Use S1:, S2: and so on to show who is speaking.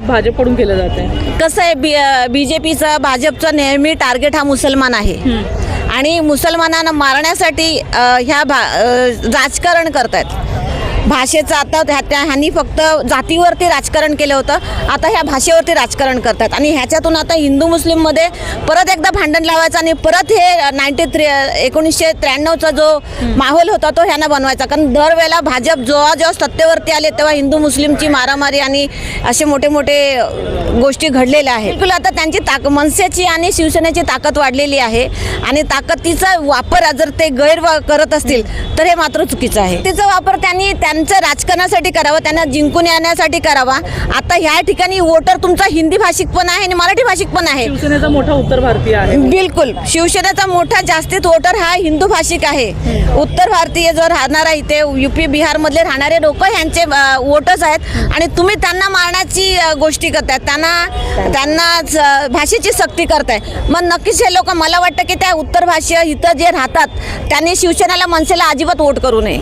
S1: भाजपकडून केलं जाते?
S2: कसं आहे, BJPचं भाजपचं नेहमी टार्गेट हा मुसलमान आहे आणि मुसलमानांना मारण्यासाठी राजकारण करतायत. भाषेचं आता ह्यांनी फक्त जातीवरती राजकारण केलं होतं, आता ह्या भाषेवरती राजकारण करतात आणि ह्याच्यातून आता हिंदू मुस्लिममध्ये परत एकदा भांडण लावायचं आणि परत हे 1993चा जो माहोल होता तो ह्यांना बनवायचा. कारण दरवेळेला भाजप जेव्हा सत्तेवरती आले तेव्हा हिंदू मुस्लिमची मारामारी आणि असे मोठे मोठे गोष्टी घडलेल्या आहेत. बिलकुल आता त्यांची मनसेची आणि शिवसेनेची ताकद वाढलेली आहे आणि ताकदीचा वापर जर ते गैर करत असतील तर हे मात्र चुकीचं आहे. त्याचा वापर त्यांचं राजकारणासाठी करावा, त्यांना जिंकून येण्यासाठी करावा. आता ह्या ठिकाणी वोटर तुमचा हिंदी भाषिक पण आहे आणि मराठी भाषिक पण आहे.
S1: शिवसेनेचा मोठा उत्तर भारतीय आहे.
S2: बिलकुल शिवसेनेचा मोठा जास्तीत वोटर हा हिंदू भाषिक आहे. उत्तर भारतीय जो राहणारा इथे UP बिहार मधले राहणारे लोक ह्यांचे वोटर्स आहेत आणि तुम्ही त्यांना मारण्याची गोष्टी करताय, त्यांना भाषेची सक्ती करताय. मग नक्कीच हे लोक, मला वाटतं की त्या उत्तर भाषीय इथं जे राहतात त्यांनी शिवसेनेला मनसेला अजिबात वोट करू नये.